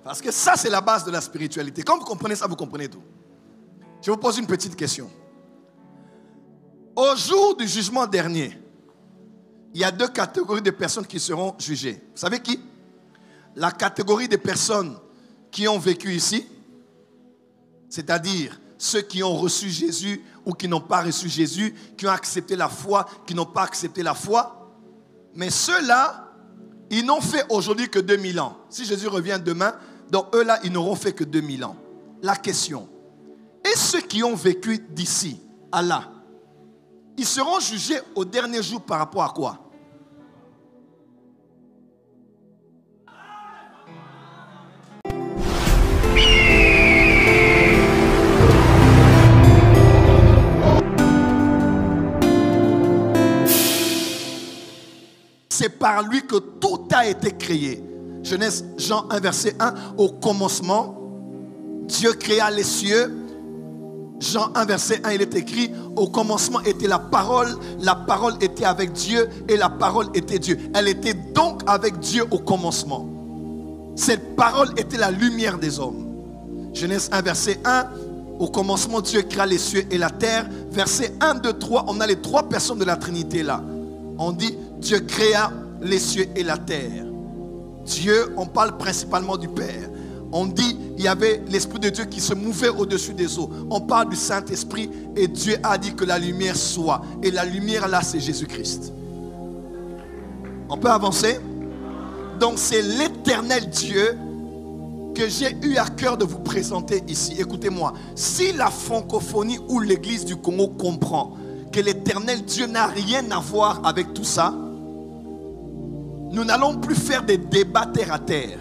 Parce que ça, c'est la base de la spiritualité. Quand vous comprenez ça, vous comprenez tout. Je vous pose une petite question. Au jour du jugement dernier, il y a deux catégories de personnes qui seront jugées. Vous savez qui? La catégorie des personnes qui ont vécu ici, c'est-à-dire ceux qui ont reçu Jésus ou qui n'ont pas reçu Jésus, qui ont accepté la foi, qui n'ont pas accepté la foi. Mais ceux-là, ils n'ont fait aujourd'hui que 2000 ans. Si Jésus revient demain, donc eux-là, ils n'auront fait que 2000 ans. La question, et ceux qui ont vécu d'ici à là, ils seront jugés au dernier jour par rapport à quoi? C'est par lui que tout a été créé. Genèse, Jean 1, verset 1. Au commencement, Dieu créa les cieux. Jean 1, verset 1, il est écrit, au commencement était la parole était avec Dieu et la parole était Dieu. Elle était donc avec Dieu au commencement. Cette parole était la lumière des hommes. Genèse 1, verset 1, au commencement, Dieu créa les cieux et la terre. Verset 1, 2, 3, on a les trois personnes de la Trinité là. On dit, Dieu créa les cieux et la terre. Dieu, on parle principalement du Père. On dit, il y avait l'Esprit de Dieu qui se mouvait au-dessus des eaux. On parle du Saint-Esprit et Dieu a dit que la lumière soit. Et la lumière là, c'est Jésus-Christ. On peut avancer? Donc c'est l'éternel Dieu que j'ai eu à cœur de vous présenter ici. Écoutez-moi, si la francophonie ou l'église du Congo comprend que l'éternel Dieu n'a rien à voir avec tout ça, nous n'allons plus faire des débats terre à terre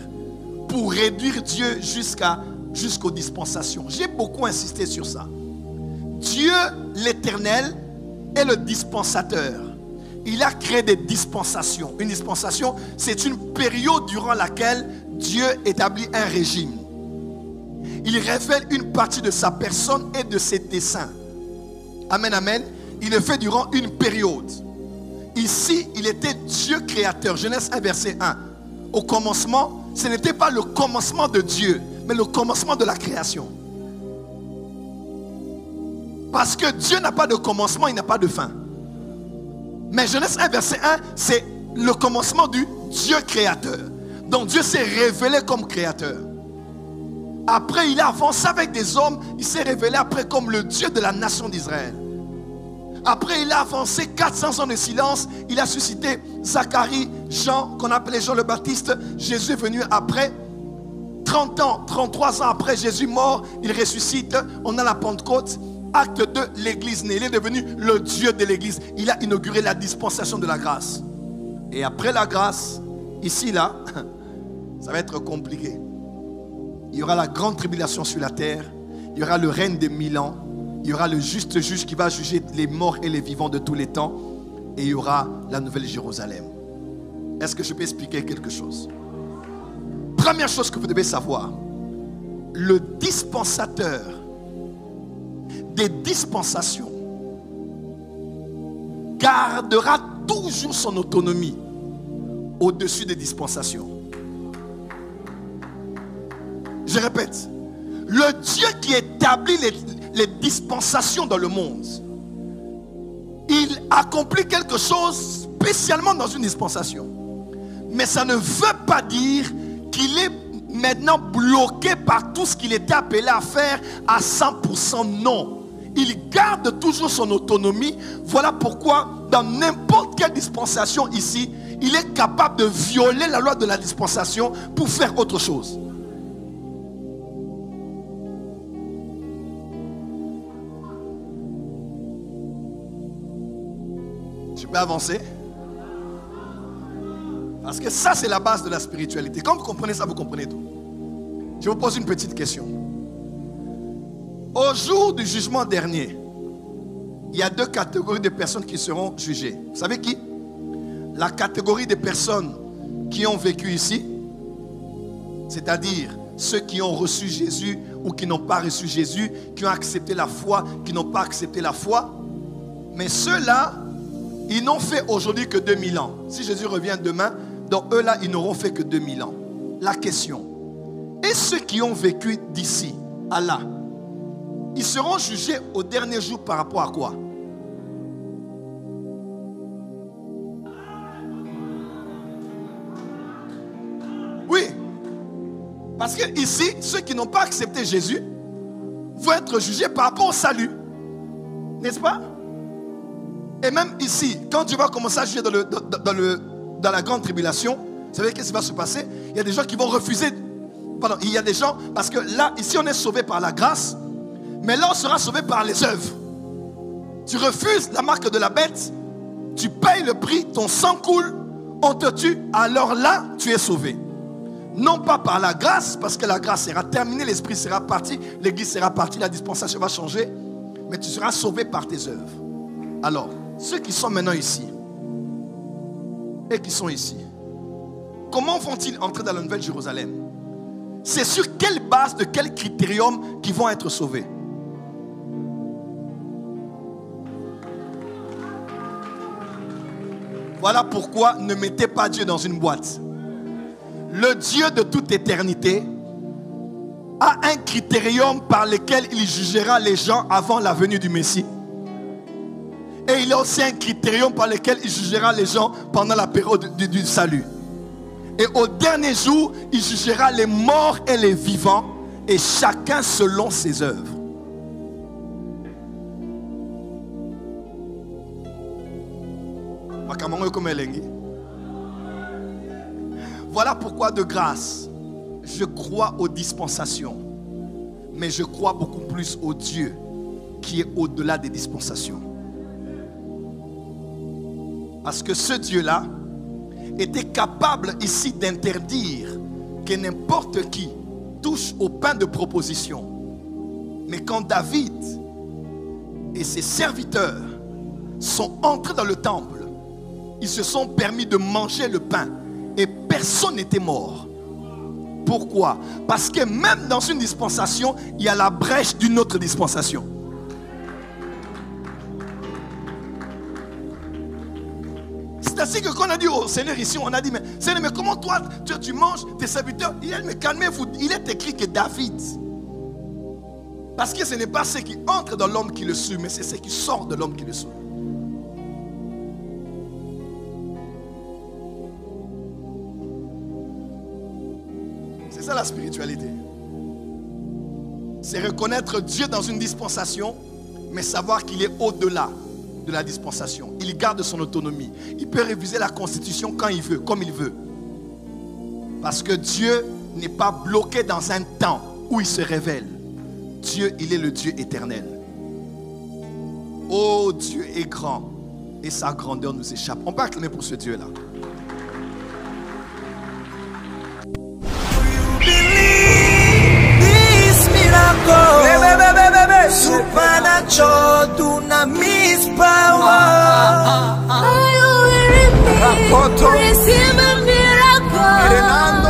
pour réduire Dieu jusqu'aux dispensations. J'ai beaucoup insisté sur ça. Dieu, l'éternel, est le dispensateur. Il a créé des dispensations. Une dispensation, c'est une période durant laquelle Dieu établit un régime. Il révèle une partie de sa personne et de ses desseins. Amen, amen. Il le fait durant une période. Ici, il était Dieu créateur. Genèse 1, verset 1. Au commencement, ce n'était pas le commencement de Dieu, mais le commencement de la création. Parce que Dieu n'a pas de commencement, il n'a pas de fin. Mais Genèse 1, verset 1, c'est le commencement du Dieu créateur. Donc Dieu s'est révélé comme créateur. Après, il a avancé avec des hommes. Il s'est révélé après comme le Dieu de la nation d'Israël. Après, il a avancé 400 ans de silence. Il a suscité Zacharie, Jean, qu'on appelait Jean le Baptiste. Jésus est venu après. 30 ans, 33 ans après, Jésus mort, il ressuscite. On a la Pentecôte. Acte 2, l'église née. Il est devenu le Dieu de l'église. Il a inauguré la dispensation de la grâce. Et après la grâce, ici, là, ça va être compliqué. Il y aura la grande tribulation sur la terre. Il y aura le règne des 1000 ans. Il y aura le juste juge qui va juger les morts et les vivants de tous les temps. Et il y aura la nouvelle Jérusalem. Est-ce que je peux expliquer quelque chose? Première chose que vous devez savoir. Le dispensateur des dispensations gardera toujours son autonomie au-dessus des dispensations. Je répète. Le Dieu qui établit les dispensations dans le monde, il accomplit quelque chose spécialement dans une dispensation. Mais ça ne veut pas dire qu'il est maintenant bloqué par tout ce qu'il était appelé à faire à 100%. Non. Il garde toujours son autonomie. Voilà pourquoi dans n'importe quelle dispensation ici, il est capable de violer la loi de la dispensation pour faire autre chose. Je peux avancer? Parce que ça, c'est la base de la spiritualité. Quand vous comprenez ça, vous comprenez tout. Je vous pose une petite question. Au jour du jugement dernier, il y a deux catégories de personnes qui seront jugées. Vous savez qui? La catégorie des personnes qui ont vécu ici, c'est-à-dire ceux qui ont reçu Jésus ou qui n'ont pas reçu Jésus, qui ont accepté la foi, qui n'ont pas accepté la foi. Mais ceux-là, ils n'ont fait aujourd'hui que 2000 ans. Si Jésus revient demain, donc eux-là, ils n'auront fait que 2000 ans. La question, Et ceux qui ont vécu d'ici à là, ils seront jugés au dernier jour par rapport à quoi? Oui. Parce que ici, ceux qui n'ont pas accepté Jésus vont être jugés par rapport au salut. N'est-ce pas? Et même ici, quand Dieu va commencer à juger dans la grande tribulation, vous savez qu'est-ce qui va se passer? Il y a des gens qui vont refuser. Pardon, il y a des gens, parce que là, ici on est sauvé par la grâce, mais là on sera sauvé par les œuvres. Tu refuses la marque de la bête, tu payes le prix, ton sang coule, on te tue, alors là tu es sauvé. Non pas par la grâce, parce que la grâce sera terminée, l'esprit sera parti, l'église sera partie, la dispensation va changer, mais tu seras sauvé par tes œuvres. Alors, ceux qui sont maintenant ici et qui sont ici, comment vont-ils entrer dans la Nouvelle Jérusalem? C'est sur quelle base, de quel critérium qu'ils vont être sauvés? Voilà pourquoi ne mettez pas Dieu dans une boîte. Le Dieu de toute éternité a un critérium par lequel il jugera les gens avant la venue du Messie. Et il a aussi un critérium par lequel il jugera les gens pendant la période du salut. Et au dernier jour, il jugera les morts et les vivants, et chacun selon ses œuvres. Voilà pourquoi de grâce, je crois aux dispensations, mais je crois beaucoup plus au Dieu qui est au-delà des dispensations. Parce que ce Dieu-là était capable ici d'interdire que n'importe qui touche au pain de proposition. Mais quand David et ses serviteurs sont entrés dans le temple, ils se sont permis de manger le pain et personne n'était mort. Pourquoi? Parce que même dans une dispensation, il y a la brèche d'une autre dispensation. C'est ainsi que quand on a dit au Seigneur ici, on a dit, mais Seigneur, mais comment toi, tu manges tes serviteurs? Il a dit, mais calmez-vous, il est écrit que David. Parce que ce n'est pas ce qui entre dans l'homme qui le suit, mais c'est ce qui sort de l'homme qui le suit. C'est ça la spiritualité. C'est reconnaître Dieu dans une dispensation, mais savoir qu'il est au-delà de la dispensation. Il garde son autonomie. Il peut réviser la constitution quand il veut, comme il veut. Parce que Dieu n'est pas bloqué dans un temps où il se révèle. Dieu, il est le Dieu éternel. Oh, Dieu est grand et sa grandeur nous échappe. On peut acclamer pour ce Dieu-là. Supernatural dunamis power. Receive a miracle.